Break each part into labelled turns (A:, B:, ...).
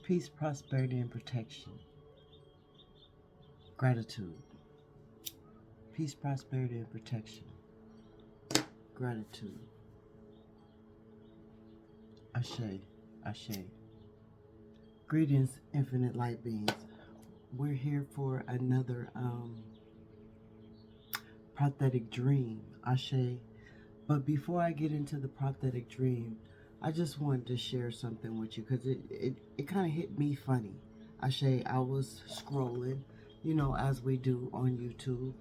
A: Peace, prosperity, and protection. Gratitude. Peace, prosperity, and protection. Gratitude. Ashe. Ashe. Greetings, infinite light beings. We're here for another prophetic dream. Ashe. But before I get into the prophetic dream, I just wanted to share something with you because it kind of hit me funny. Ashe, I was scrolling, as we do on YouTube,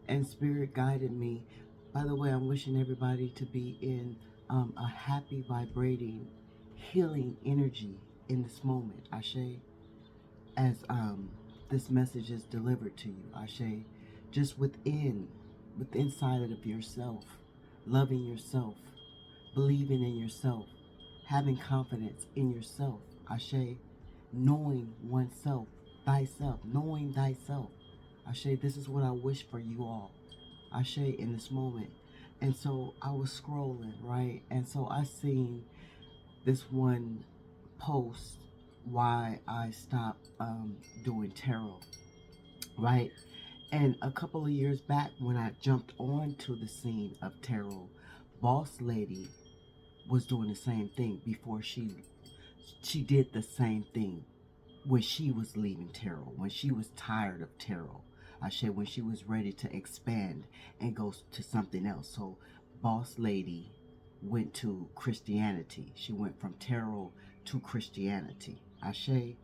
A: and Spirit guided me. By the way, I'm wishing everybody to be in a happy, vibrating, healing energy in this moment. Ashe, as this message is delivered to you. Ashe, just with inside of yourself, loving yourself, believing in yourself, having confidence in yourself. Ashe, knowing oneself, thyself, knowing thyself. Ashe, this is what I wish for you all. Ashe, in this moment. And so I was scrolling, right? And so I seen this one post why I stopped doing tarot, right? And a couple of years back when I jumped onto the scene of tarot, Boss Lady was doing the same thing before she did the same thing when she was leaving tarot, when she was tired of tarot. I said when she was ready to expand and go to something else. So Boss Lady went to Christianity. She went from tarot to Christianity. Ashe,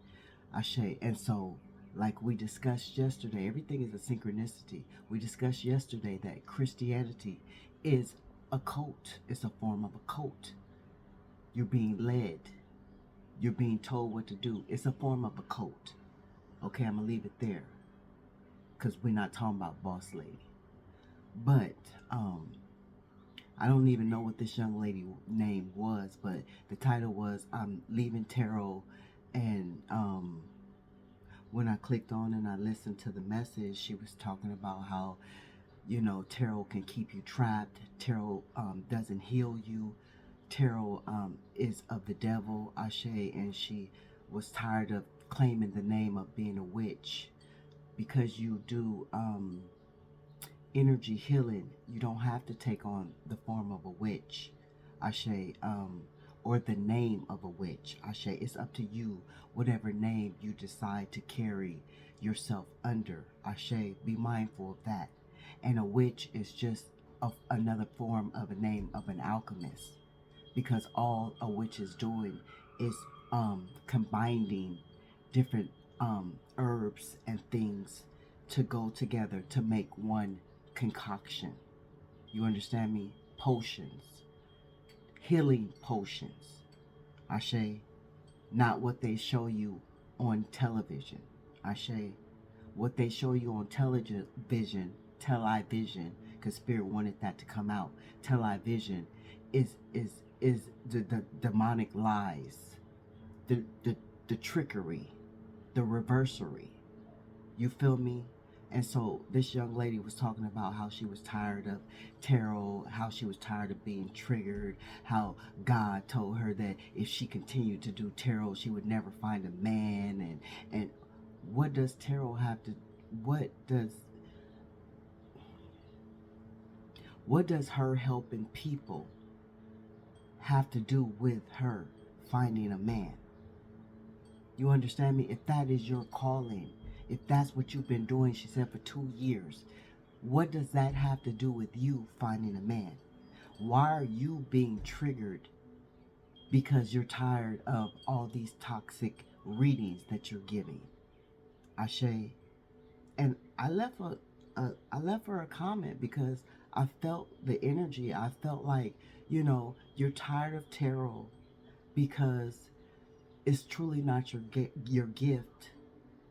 A: Ashe. And so, like we discussed yesterday, everything is a synchronicity. We discussed yesterday that Christianity is a cult. It's a form of a cult. You're being led. You're being told what to do. It's a form of a cult. Okay, I'm going to leave it there because we're not talking about Boss Lady. But I don't even know what this young lady name was, but the title was I'm Leaving Tarot. And when I clicked on and I listened to the message, she was talking about how, tarot can keep you trapped. Tarot doesn't heal you. Tarot is of the devil, Ashe, and she was tired of claiming the name of being a witch. Because you do energy healing, you don't have to take on the form of a witch, Ashe, or the name of a witch, Ashe. It's up to you, whatever name you decide to carry yourself under, Ashe. Be mindful of that. And a witch is just another form of a name of an alchemist, because all a witch is doing is combining different herbs and things to go together to make one concoction. You understand me? Potions. Healing potions. Ashe. Not what they show you on television. Ashe. What they show you on television, because Spirit wanted that to come out. Television is the demonic lies, the trickery, the reversery. You feel me? And so this young lady was talking about how she was tired of tarot, how she was tired of being triggered, how God told her that if she continued to do tarot, she would never find a man. And what does tarot have to, what does her helping people have to do with her finding a man? You understand me? If that is your calling, if that's what you've been doing, she said, for 2 years, what does that have to do with you finding a man? Why are you being triggered because you're tired of all these toxic readings that you're giving? Ashe. And I left her a comment because I felt the energy. I felt like, you're tired of tarot because it's truly not your gift.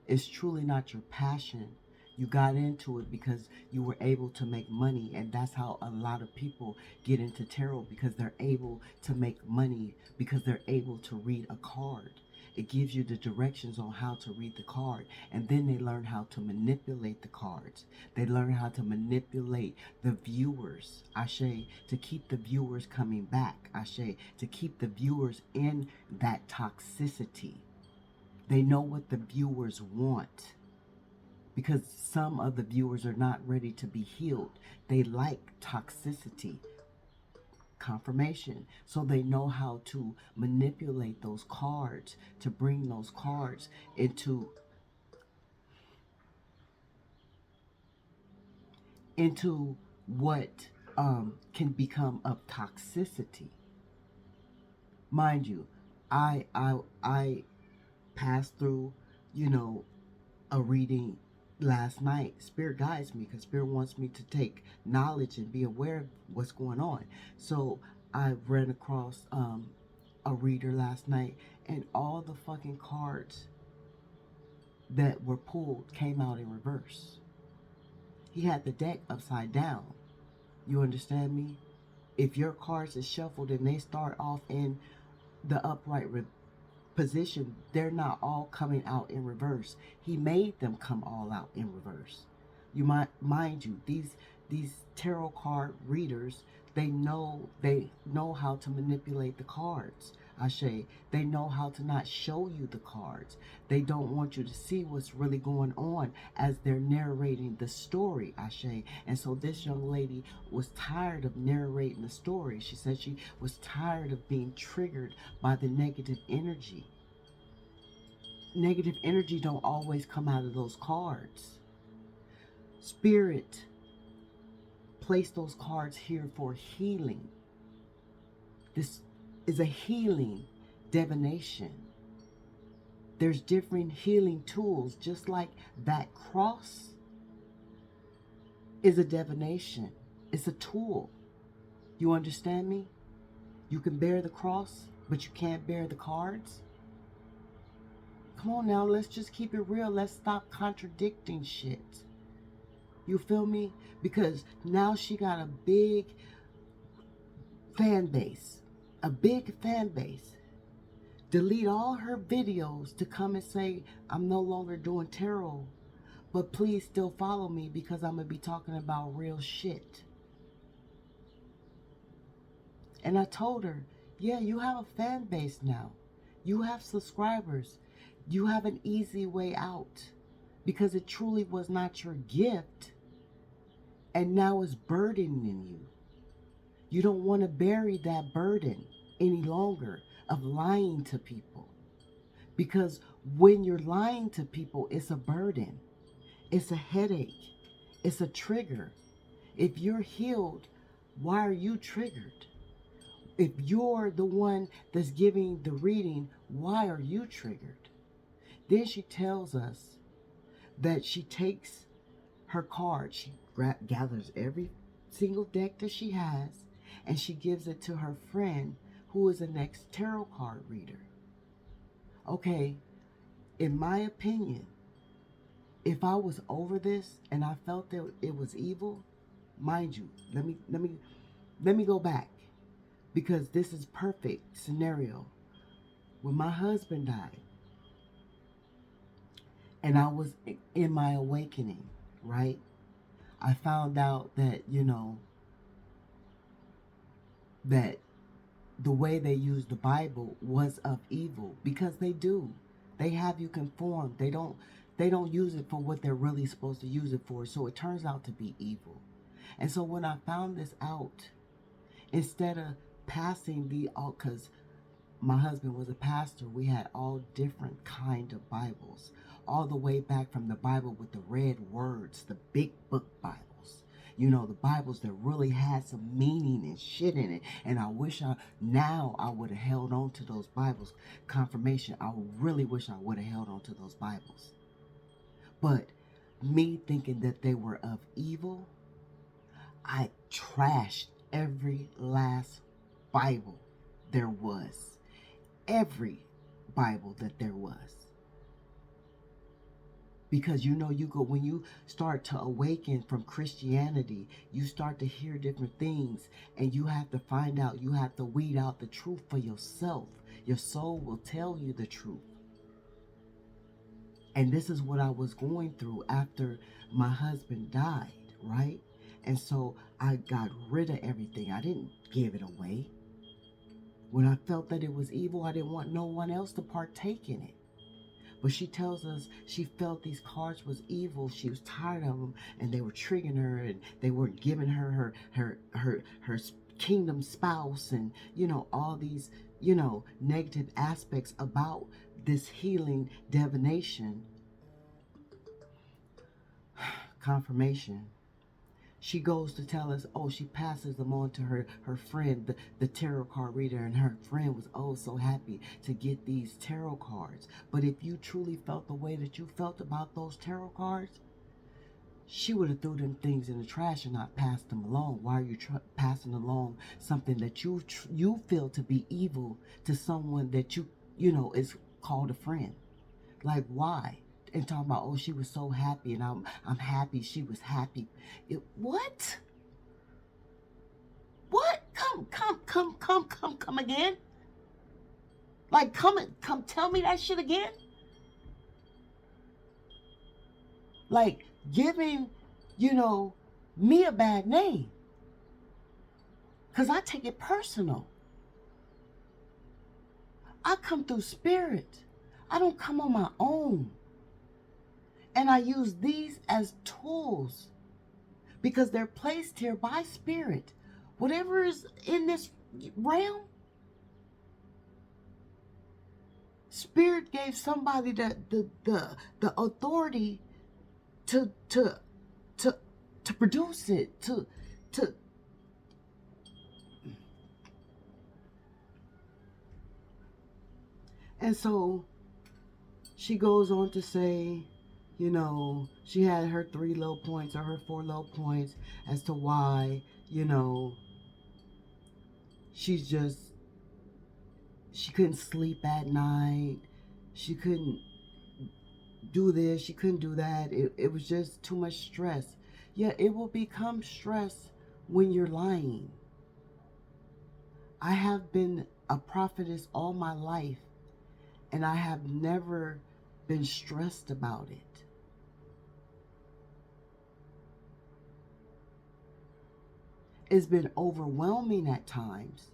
A: It's truly not your passion. You got into it because you were able to make money, and that's how a lot of people get into tarot, because they're able to make money, because they're able to read a card. It gives you the directions on how to read the card, and then they learn how to manipulate the cards. They learn how to manipulate the viewers, Ashe, to keep the viewers coming back, Ashe, to keep the viewers in that toxicity. They know what the viewers want, because some of the viewers are not ready to be healed. They like toxicity, confirmation. So they know how to manipulate those cards to bring those cards into what can become of toxicity. Mind you, I passed through, you know, a reading last night. Spirit guides me because Spirit wants me to take knowledge and be aware of what's going on. So I ran across a reader last night, and all the fucking cards that were pulled came out in reverse. He had the deck upside down. You understand me? If your cards is shuffled and they start off in the upright position, they're not all coming out in reverse. He made them come all out in reverse. You might mind you, these tarot card readers, they know how to manipulate the cards. Ashe, they know how to not show you the cards. They don't want you to see what's really going on as they're narrating the story, Ashe. And so this young lady was tired of narrating the story. She said she was tired of being triggered by the negative energy. Negative energy don't always come out of those cards. Spirit placed those cards here for healing. This is a healing divination. There's different healing tools, just like that cross is a divination. It's a tool. You understand me? You can bear the cross, but you can't bear the cards. Come on now, let's just keep it real. Let's stop contradicting shit. You feel me? Because now she got a big fan base. A big fan base. Delete all her videos to come and say, I'm no longer doing tarot, but please still follow me because I'm going to be talking about real shit. And I told her, yeah, you have a fan base now. You have subscribers. You have an easy way out because it truly was not your gift, and now it's burdening you. You don't want to bury that burden any longer of lying to people. Because when you're lying to people, it's a burden. It's a headache. It's a trigger. If you're healed, why are you triggered? If you're the one that's giving the reading, why are you triggered? Then she tells us that she takes her card, she gathers every single deck that she has, and she gives it to her friend who is an ex-tarot card reader. Okay, in my opinion, if I was over this and I felt that it was evil, mind you, let me go back, because this is perfect scenario. When my husband died and I was in my awakening, right? I found out that, that the way they use the Bible was of evil, because they do. They have you conform. They don't use it for what they're really supposed to use it for. So it turns out to be evil. And so when I found this out, instead of passing because my husband was a pastor, we had all different kind of Bibles, all the way back from the Bible with the red words, the big book Bibles. The Bibles that really had some meaning and shit in it. And I wish I would have held on to those Bibles. Confirmation, I really wish I would have held on to those Bibles. But me thinking that they were of evil, I trashed every last Bible there was. Every Bible that there was. Because when you start to awaken from Christianity, you start to hear different things, and you have to find out, you have to weed out the truth for yourself. Your soul will tell you the truth. And this is what I was going through after my husband died, right? And so I got rid of everything. I didn't give it away. When I felt that it was evil, I didn't want no one else to partake in it. But she tells us she felt these cards was evil. She was tired of them, and they were triggering her, and they were giving her kingdom spouse, and all these negative aspects about this healing divination. Confirmation. She goes to tell us, oh, she passes them on to her friend, the tarot card reader, and her friend was oh so happy to get these tarot cards. But if you truly felt the way that you felt about those tarot cards, she would have threw them things in the trash and not passed them along. Why are you passing along something that you feel to be evil to someone that is called a friend? Like, why? And talking about, oh, she was so happy, and I'm happy she was happy. What? What? Come again? Like, come tell me that shit again? Like, giving, me a bad name. Because I take it personal. I come through spirit. I don't come on my own. And I use these as tools because they're placed here by spirit. Whatever is in this realm, spirit gave somebody the authority to produce it, to and so she goes on to say, she had her 3 low points or her 4 low points as to why, she couldn't sleep at night. She couldn't do this. She couldn't do that. It was just too much stress. Yeah, it will become stress when you're lying. I have been a prophetess all my life, and I have never been stressed about it. It's been overwhelming at times,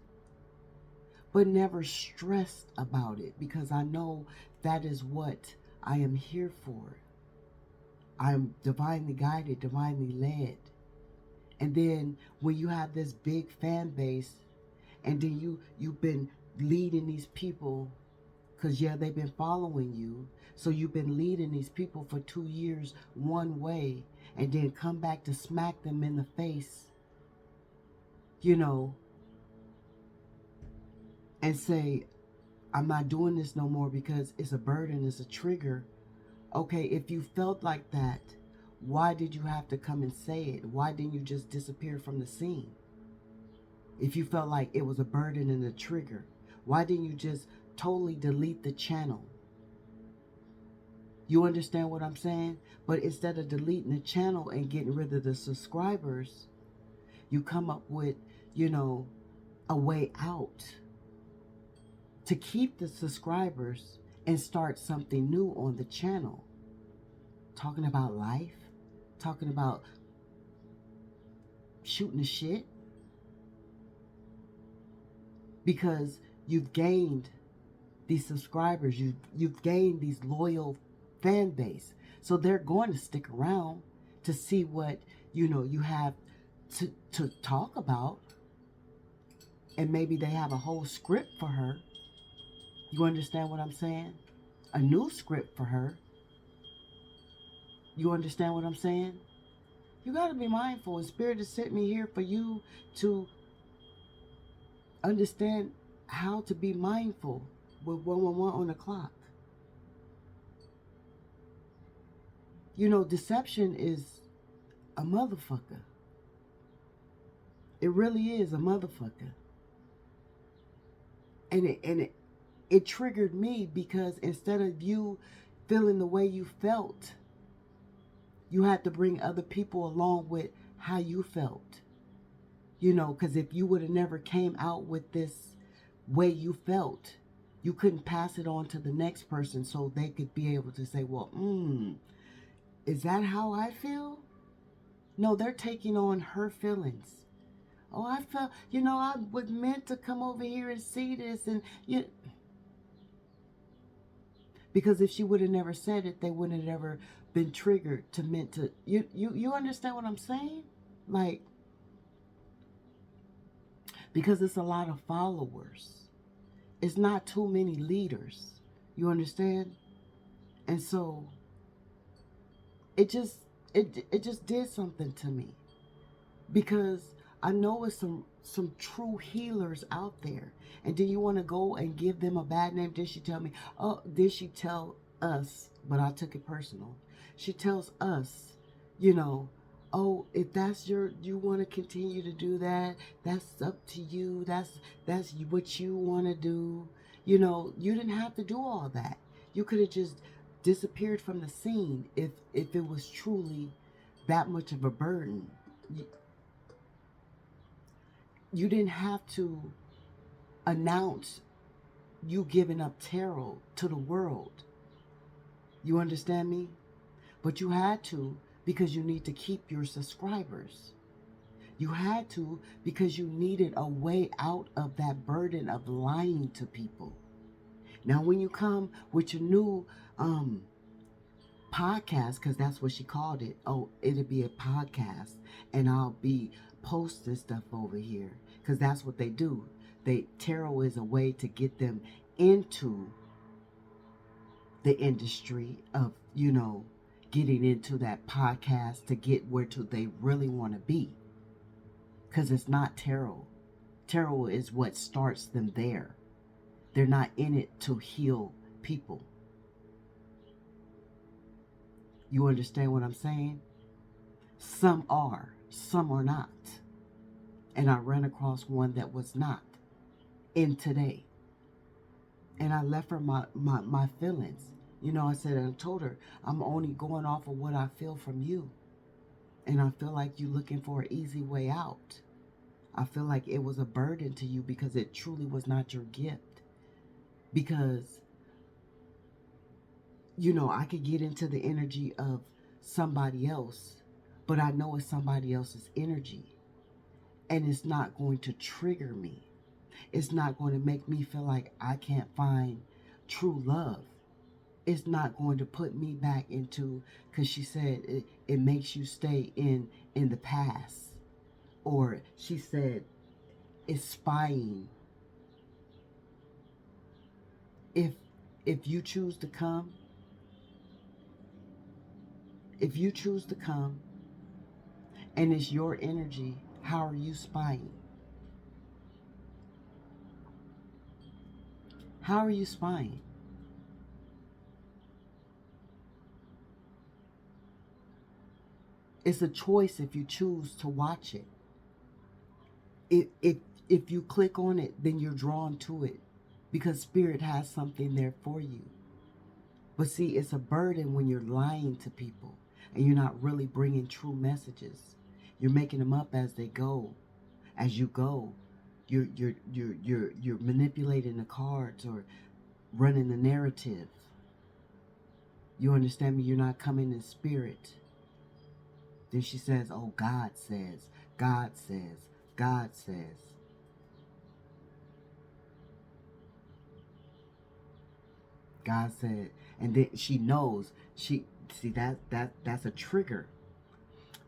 A: but never stressed about it because I know that is what I am here for. I'm divinely guided, divinely led. And then when you have this big fan base, and then you've been leading these people, because they've been following you. So you've been leading these people for 2 years one way, and then come back to smack them in the face, and say, I'm not doing this no more because it's a burden, it's a trigger. Okay, if you felt like that, why did you have to come and say it? Why didn't you just disappear from the scene? If you felt like it was a burden and a trigger, why didn't you just totally delete the channel? You understand what I'm saying? But instead of deleting the channel and getting rid of the subscribers, you come up with, a way out to keep the subscribers and start something new on the channel. Talking about life, talking about shooting the shit. Because you've gained these subscribers, you've gained these loyal fan base. So they're going to stick around to see what, you have to talk about. And maybe they have a whole script for her. You understand what I'm saying? A new script for her. You understand what I'm saying? You got to be mindful. And Spirit has sent me here for you to understand how to be mindful with 111 on the clock. Deception is a motherfucker. It really is a motherfucker. And it triggered me because instead of you feeling the way you felt, you had to bring other people along with how you felt. Because if you would have never came out with this way you felt, you couldn't pass it on to the next person so they could be able to say, well, is that how I feel? No, they're taking on her feelings. Oh, I felt, I was meant to come over here and see this. And Because if she would have never said it, they wouldn't have ever been triggered to meant to. You understand what I'm saying? Like, because it's a lot of followers. It's not too many leaders. You understand? And so it just did something to me, because I know it's some true healers out there. And do you want to go and give them a bad name? Did she tell me? Oh, did she tell us? But I took it personal. She tells us, you know, oh, if that's you want to continue to do that, that's up to you. That's what you want to do. You know, you didn't have to do all that. You could have just disappeared from the scene if it was truly that much of a burden. You didn't have to announce you giving up tarot to the world. You understand me? But you had to because you need to keep your subscribers. You had to because you needed a way out of that burden of lying to people. Now, when you come with your new podcast, because that's what she called it. Oh, it'll be a podcast, and I'll be posting stuff over here, because that's what they do. Tarot is a way to get them into the industry of, getting into that podcast to get where to they really want to be. Because it's not tarot. Tarot is what starts them there. They're not in it to heal people. You understand what I'm saying? Some are, some are not. And I ran across one that was not in today. And I left her my feelings. I said, I told her, I'm only going off of what I feel from you. And I feel like you're looking for an easy way out. I feel like it was a burden to you because it truly was not your gift. Because, I could get into the energy of somebody else, but I know it's somebody else's energy. And it's not going to trigger me. It's not going to make me feel like I can't find true love. It's not going to put me back into, because she said it makes you stay in the past. Or she said it's spying. If you choose to come, and it's your energy, how are you spying? How are you spying? It's a choice if you choose to watch it. If you click on it, then you're drawn to it because Spirit has something there for you. But see, it's a burden when you're lying to people and you're not really bringing true messages. You're making them up as they go. As you go, you're manipulating the cards or running the narrative. You understand me? You're not coming in spirit. Then she says, oh, God says, God says, God says. God said, and then she knows. That's a trigger.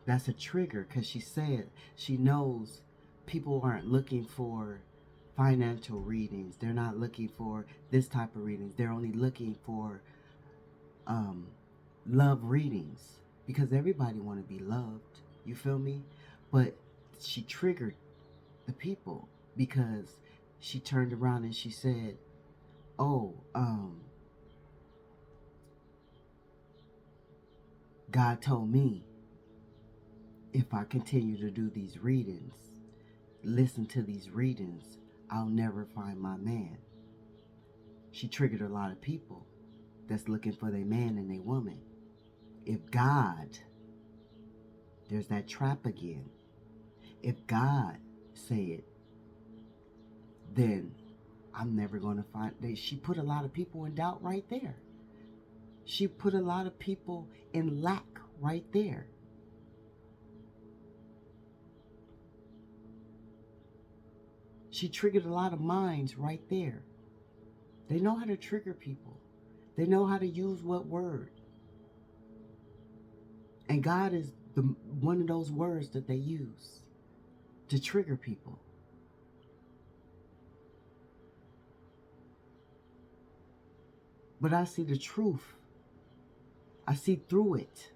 A: That's a trigger because she said she knows people aren't looking for financial readings. They're not looking for this type of readings. They're only looking for love readings because everybody want to be loved. You feel me? But she triggered the people because she turned around and she said, oh, God told me if I continue to do these readings, listen to these readings, I'll never find my man. She triggered a lot of people that's looking for their man and their woman. If God, there's that trap again. If God say it, then I'm never going to find. She put a lot of people in doubt right there. She put a lot of people in lack right there. She triggered a lot of minds right there. They know how to trigger people. They know how to use what word. And God is one of those words that they use to trigger people. But I see the truth. I see through it.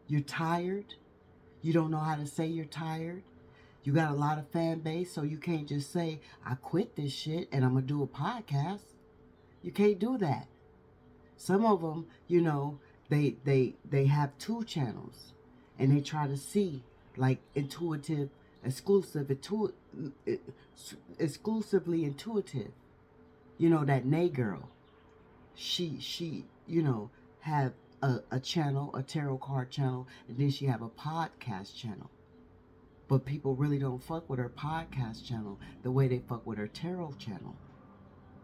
A: You're tired. You don't know how to say you're tired. You got a lot of fan base, so you can't just say, I quit this shit and I'm going to do a podcast. You can't do that. Some of them, they have 2 channels and they try to see like exclusively intuitive. That Nay girl. She have a channel, a tarot card channel, and then she have a podcast channel. But people really don't fuck with her podcast channel the way they fuck with her tarot channel,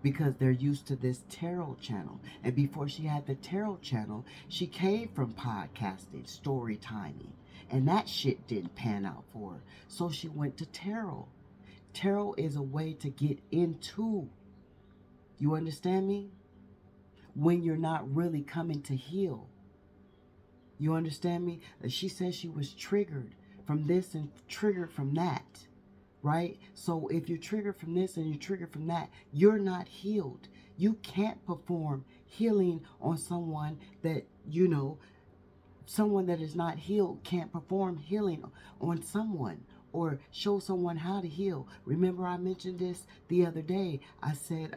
A: because they're used to this tarot channel. And before she had the tarot channel, she came from podcasting, story timing, and that shit didn't pan out for her. So she went to tarot. Tarot is a way to get into, you understand me? When you're not really coming to heal. You understand me? She said she was triggered from this and triggered from that, right? So if you're triggered from this and you're triggered from that, you're not healed. You can't perform healing on someone that, someone that is not healed can't perform healing on someone or show someone how to heal. Remember I mentioned this the other day. I said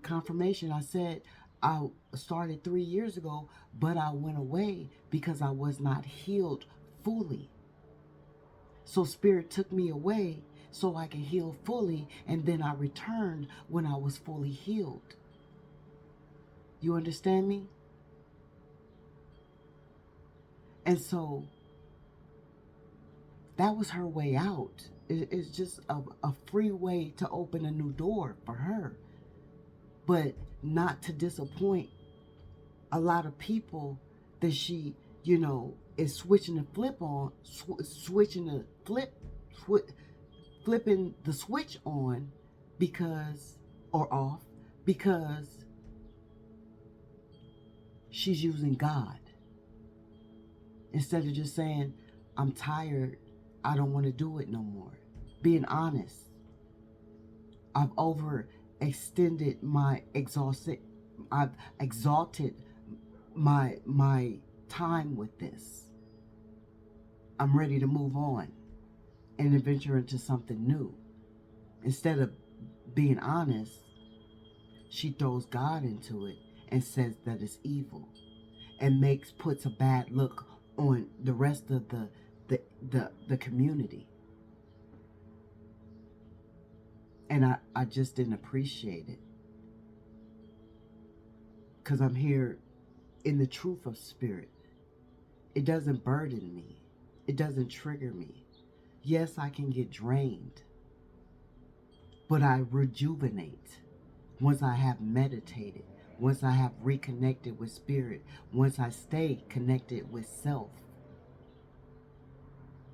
A: confirmation. I said I started 3 years ago, but I went away because I was not healed fully. So Spirit took me away so I could heal fully, and then I returned when I was fully healed. You understand me? And so that was her way out. It's just a free way to open a new door for her. But not to disappoint a lot of people that she, is switching the flip on, flipping the switch on or off, because she's using God. Instead of just saying, I'm tired, I don't want to do it no more. Being honest. I've overextended I've exalted my time with this. I'm ready to move on and adventure into something new. Instead of being honest, she throws God into it and says that it's evil, and puts a bad look on the rest of the community. And I just didn't appreciate it, because I'm here in the truth of Spirit. It doesn't burden me. It doesn't trigger me. Yes, I can get drained, but I rejuvenate once I have meditated, once I have reconnected with Spirit, once I stay connected with self.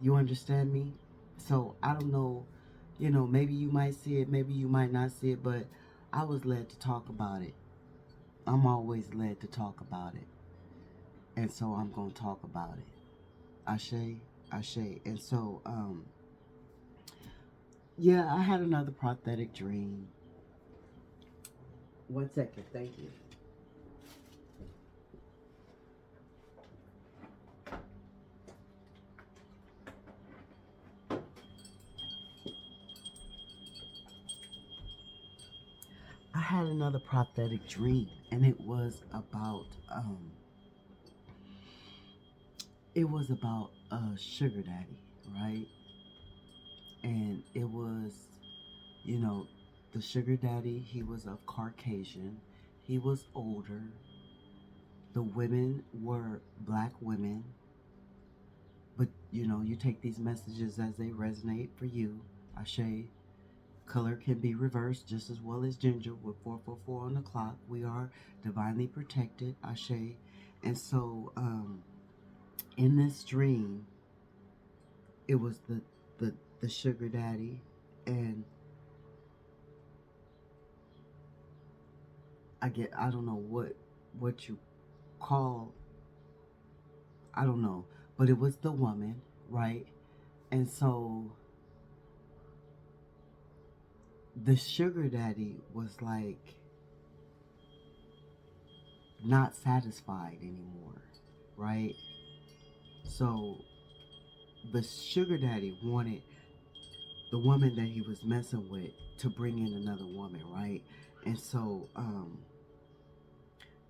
A: You understand me? So I don't know, maybe you might see it, maybe you might not see it, but I was led to talk about it. I'm always led to talk about it. And so I'm going to talk about it. Ashe, Ashe. And so, yeah, I had another prophetic dream. 1 second, thank you. I had another prophetic dream, and it was about a sugar daddy, right? And it was, the sugar daddy, he was of Caucasian. He was older. The women were black women. But, you take these messages as they resonate for you. Ashe. Color can be reversed just as well as gender. With 444 on the clock, we are divinely protected. Ashe. And so, in this dream, it was the sugar daddy, and I don't know what you call, I don't know, but it was the woman, right? And so the sugar daddy was like not satisfied anymore, right? So the sugar daddy wanted the woman that he was messing with to bring in another woman, right? And so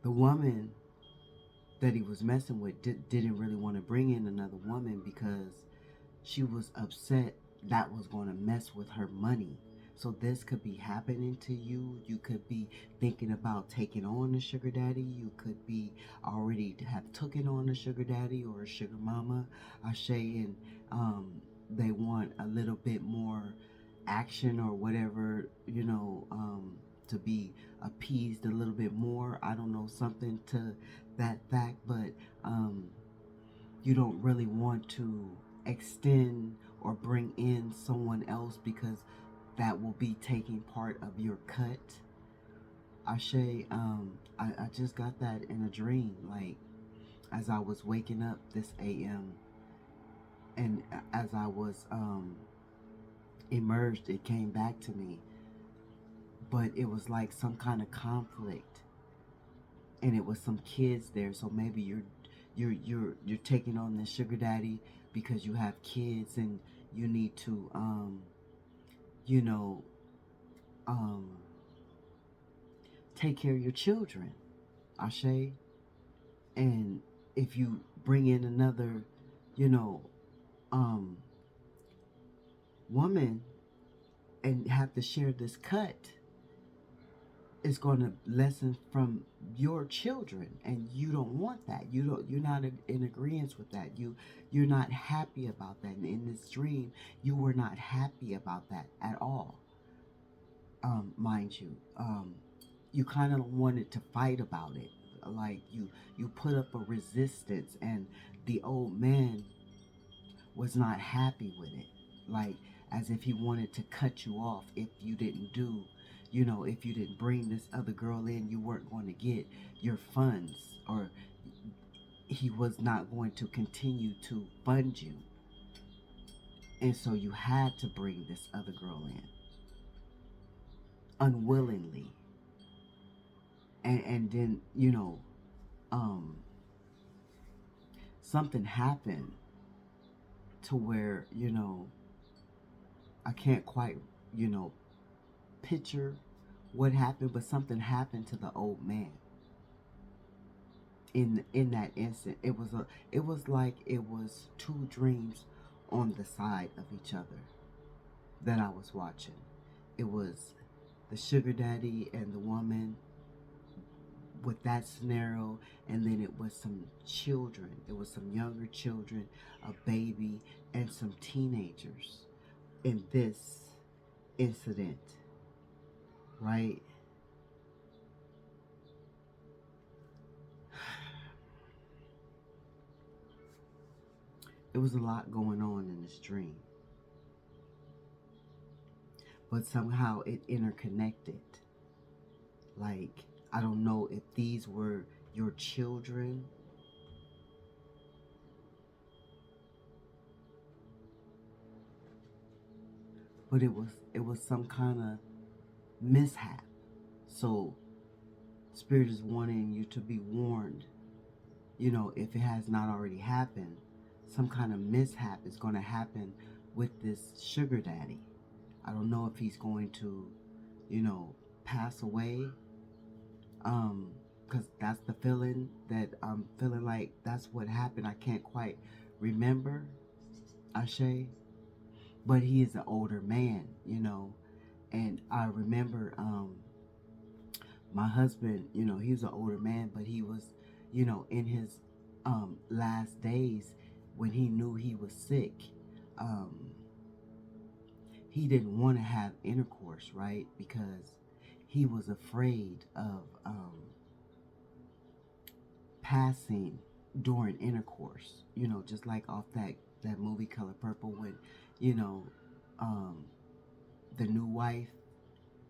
A: the woman that he was messing with didn't really want to bring in another woman because she was upset that was going to mess with her money. So this could be happening to you. You could be thinking about taking on a sugar daddy. You could be already have taken on a sugar daddy or a sugar mama, Ashe, and they want a little bit more action or whatever, to be appeased a little bit more. I don't know, something to that fact, but you don't really want to extend or bring in someone else because that will be taking part of your cut. Ashe, I just got that in a dream, like as I was waking up this AM, and as I was emerged, it came back to me. But it was like some kind of conflict, and it was some kids there. So maybe you're taking on the sugar daddy because you have kids and you need to you know um take care of your children, Ashe. And if you bring in another, you know, um woman and have to share this cut, it's going to lessen from your children, and you don't want that. You're not in agreement with that. You're not happy about that. And in this dream, you were not happy about that at all. Mind you, you kind of wanted to fight about it. Like you put up a resistance, and the old man was not happy with it. Like as if he wanted to cut you off if you didn't do, if you didn't bring this other girl in, you weren't going to get your funds, or he was not going to continue to fund you. And so you had to bring this other girl in unwillingly. And then, um, something happened to where, I can't quite, picture what happened, but something happened to the old man in that instant. It was like it was two dreams on the side of each other that I was watching. It was the sugar daddy and the woman with that scenario, and then it was some children. It was some younger children, a baby, and some teenagers in this incident, right? It was a lot going on in this dream, but somehow it interconnected. Like, I don't know if these were your children, but it was some kind of mishap. So Spirit is wanting you to be warned, if it has not already happened, some kind of mishap is going to happen with this sugar daddy. I don't know if he's going to, pass away. Because that's the feeling that I'm feeling, like that's what happened. I can't quite remember, Ashe, but he is an older man, and I remember my husband, he was an older man, but he was, in his last days, when he knew he was sick. um, he didn't want to have intercourse, right? Because he was afraid of passing during intercourse. Just like off that movie Color Purple, when, you know, um, the new wife,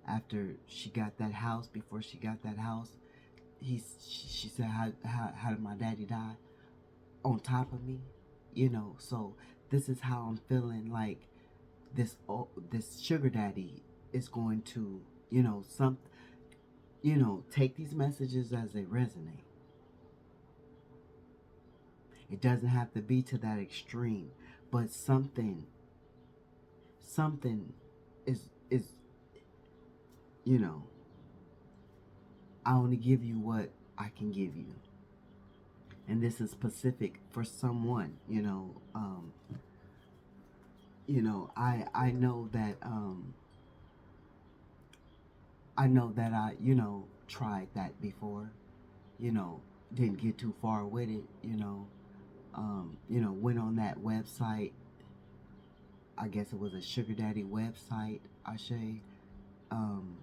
A: after she got that house, before she got that house, she said, how did my daddy die? On top of me, you know. So this is how I'm feeling, like this sugar daddy is going to, take these messages as they resonate. It doesn't have to be to that extreme, but something is, you know, I only give you what I can give you. And this is specific for someone, I know that I tried that before, you know, didn't get too far with it, went on that website. I guess it was a sugar daddy website, Ashe. Um,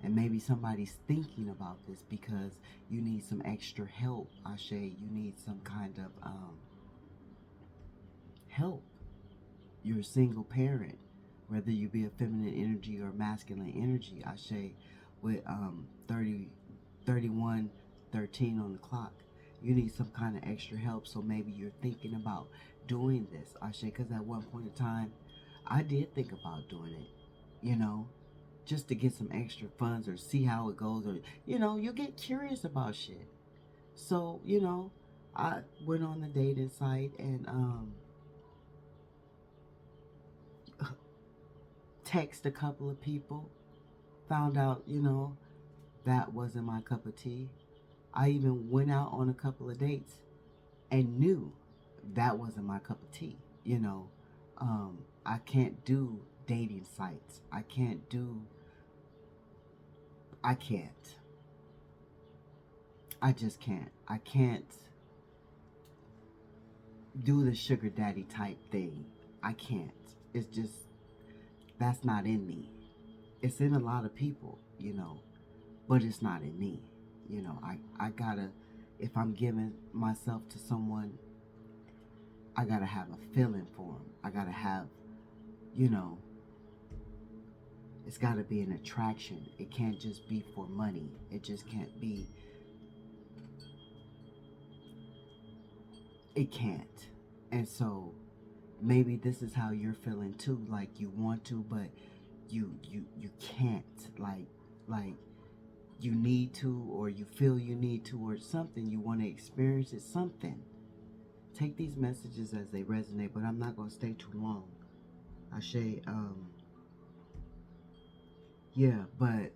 A: and maybe somebody's thinking about this because you need some extra help, Ashe. You need some kind of help. You're a single parent, whether you be a feminine energy or masculine energy, Ashe, with 30, 31, 13 on the clock. You need some kind of extra help, so maybe you're thinking about doing this, Ashe, because at one point in time, I did think about doing it, just to get some extra funds or see how it goes, or, you get curious about shit. So, I went on the dating site and text a couple of people, found out, that wasn't my cup of tea. I even went out on a couple of dates and knew that wasn't my cup of tea. I can't do dating sites. I can't. I just can't. I can't do the sugar daddy type thing. I can't. It's just, that's not in me. It's in a lot of people, but it's not in me. I gotta, if I'm giving myself to someone, I gotta have a feeling for them. I gotta have, it's gotta be an attraction. It can't just be for money. It just can't be. It can't. And so maybe this is how you're feeling too. Like you want to, but you can't. Like you need to, or you feel you need to, or something. You want to experience it. Something. Take these messages as they resonate, but I'm not gonna stay too long. Ashe, yeah, but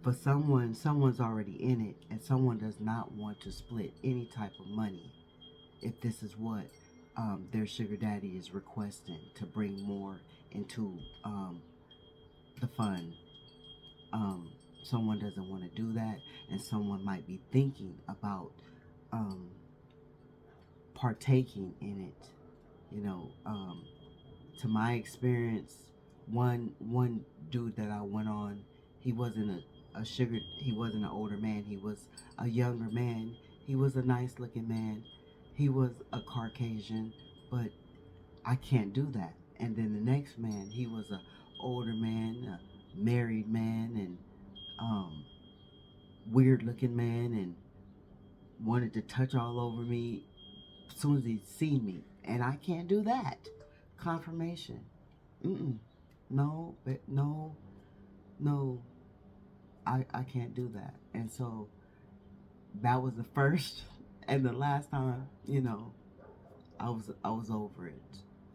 A: for someone's already in it, and someone does not want to split any type of money if this is what their sugar daddy is requesting, to bring more into the fund. Someone doesn't want to do that, and someone might be thinking about partaking in it. To my experience, one dude that I went on, he wasn't a sugar, he wasn't an older man, he was a younger man. He was a nice looking man. He was a Caucasian, but I can't do that. And then the next man, he was a older man, a married man, and weird looking man, and wanted to touch all over me as soon as he'd seen me, and I can't do that. Confirmation. No, but no, no. I can't do that. And so that was the first and the last time, I was over it.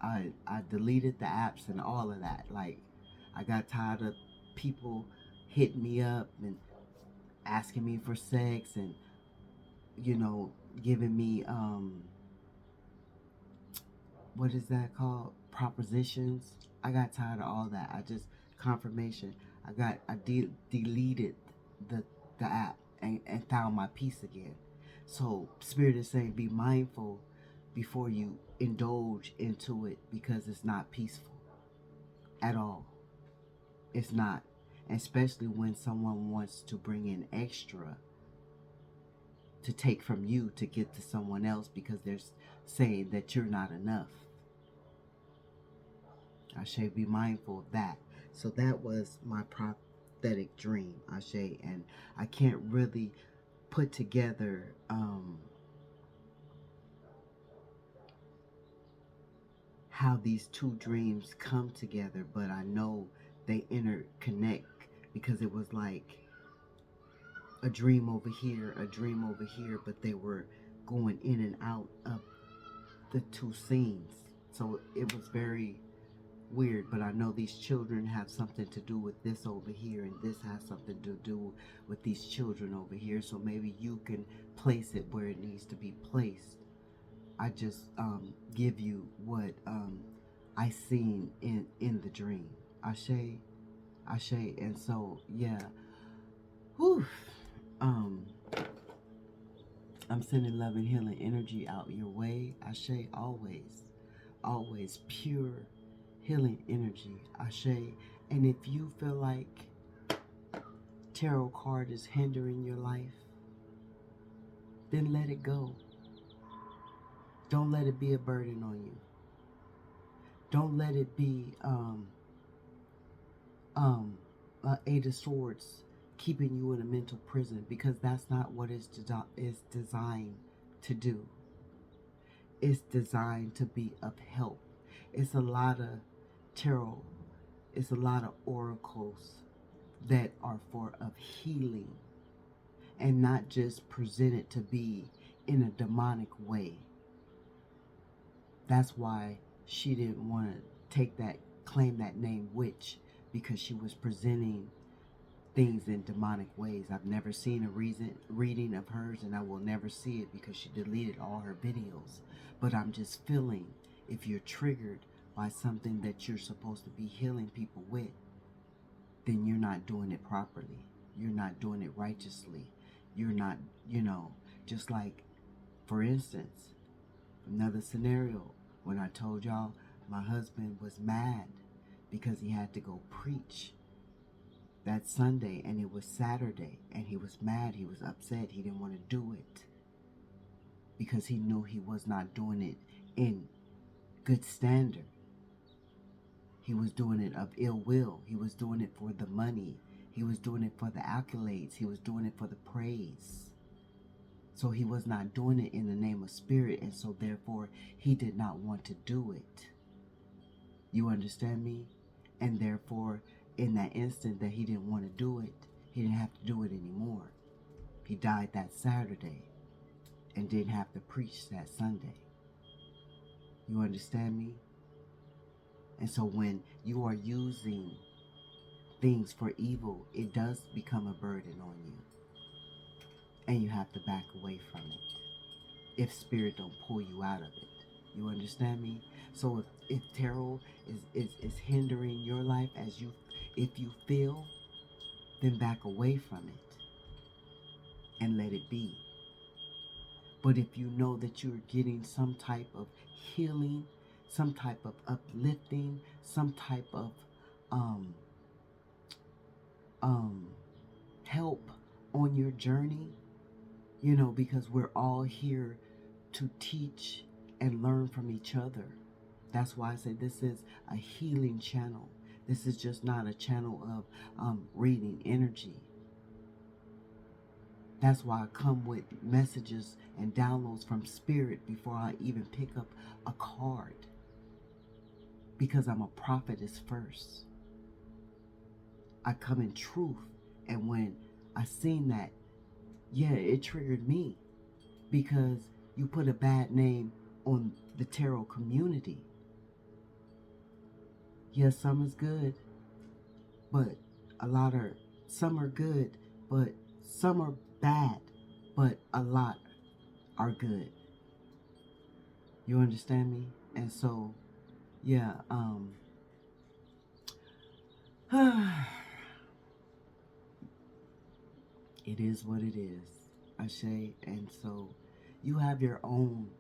A: I deleted the apps and all of that. Like, I got tired of people hitting me up and asking me for sex, and giving me what is that called, propositions. I got tired of all that. I just, confirmation. I deleted the app and found my peace again. So Spirit is saying, be mindful before you indulge into it, because it's not peaceful at all. It's not. Especially when someone wants to bring in extra to take from you to get to someone else, because they're saying that you're not enough. I should be mindful of that. So that was my prophetic dream, Ashe, and I can't really put together how these two dreams come together, but I know they interconnect because it was like a dream over here, a dream over here, but they were going in and out of the two scenes. So it was very weird, but I know these children have something to do with this over here, and this has something to do with these children over here. So maybe you can place it where it needs to be placed. I just give you what I seen in the dream. Ashe, Ashe, and so yeah. Whew. Um, I'm sending love and healing energy out your way. Ashe, always, always pure healing energy. Ashe, and if you feel like tarot card is hindering your life, then let it go. Don't let it be a burden on you. Don't let it be Eight of Swords keeping you in a mental prison, because that's not what it's designed to do. It's designed to be of help. It's a lot of tarot. It's a lot of oracles that are for of healing, and not just presented to be in a demonic way. That's why she didn't want to claim that name witch, because she was presenting things in demonic ways. I've never seen a reading of hers, and I will never see it because she deleted all her videos. But I'm just feeling, if you're triggered by something that you're supposed to be healing people with, then you're not doing it properly. You're not doing it righteously. You're not, just like, for instance, another scenario, when I told y'all my husband was mad because he had to go preach that Sunday, and it was Saturday, and he was mad, he was upset, he didn't want to do it because he knew he was not doing it in good standard. He was doing it of ill will. He was doing it for the money. He was doing it for the accolades. He was doing it for the praise. So he was not doing it in the name of spirit, and so therefore he did not want to do it. You understand me? And therefore, in that instant that he didn't want to do it, he didn't have to do it anymore. He died that Saturday and didn't have to preach that Sunday. You understand me? And so when you are using things for evil, it does become a burden on you. And you have to back away from it if spirit don't pull you out of it. You understand me? So if tarot is hindering your life, if you feel, then back away from it and let it be. But if you know that you're getting some type of healing, some type of uplifting, some type of help on your journey, because we're all here to teach and learn from each other. That's why I say this is a healing channel. This is just not a channel of reading energy. That's why I come with messages and downloads from spirit before I even pick up a card, because I'm a prophetess first. I come in truth, and when I seen that, yeah, it triggered me, because you put a bad name on the tarot community. Yes, some is good, but some are good, but some are bad, but a lot are good. You understand me? And so, yeah, it is what it is, Ashe. And so you have your own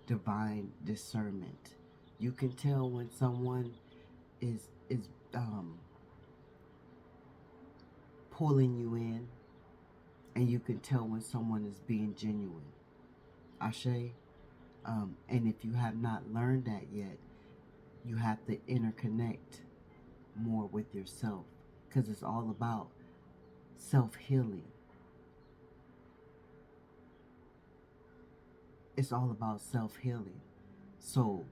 A: divine discernment. You can tell when someone is pulling you in, and you can tell when someone is being genuine. Ashe. And if you have not learned that yet, you have to interconnect more with yourself, because it's all about self-healing. It's all about self-healing. So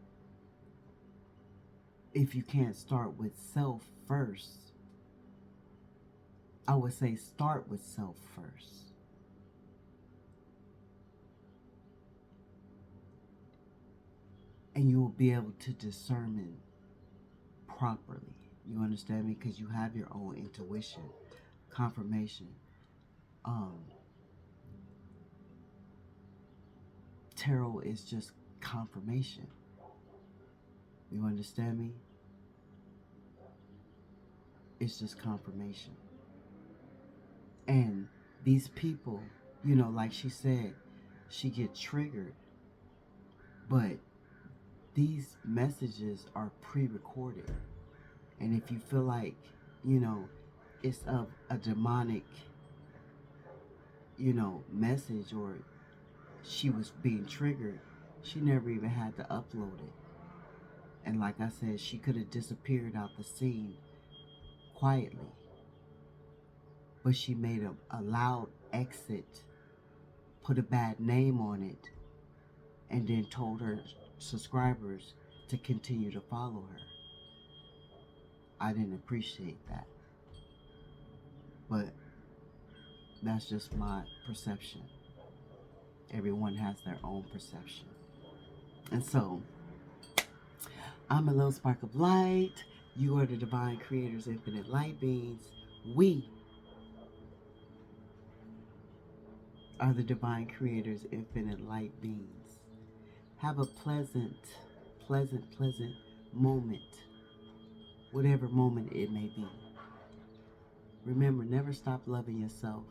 A: if you can't start with self first, I would say start with self first. And you will be able to discern properly. You understand me? Because you have your own intuition, confirmation. Tarot is just confirmation. You understand me? It's just confirmation. And these people, like she said, she get triggered. But these messages are pre-recorded. And if you feel like, it's of a demonic, message, or she was being triggered, she never even had to upload it. And like I said, she could have disappeared out the scene quietly. But she made a loud exit, put a bad name on it, and then told her subscribers to continue to follow her. I didn't appreciate that. But that's just my perception. Everyone has their own perception. And so, I'm a little spark of light. You are the divine creators, infinite light beings. We are the divine creators, infinite light beings. Have a pleasant moment, whatever moment it may be. Remember, never stop loving yourself.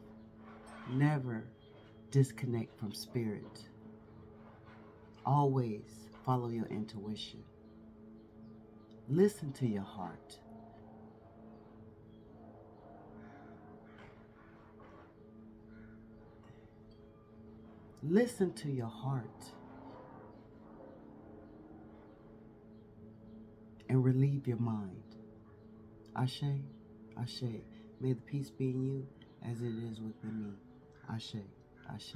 A: Never disconnect from spirit. Always follow your intuition. Listen to your heart. Listen to your heart. And relieve your mind. Ashe, Ashe. May the peace be in you as it is within me. Ashe, Ashe.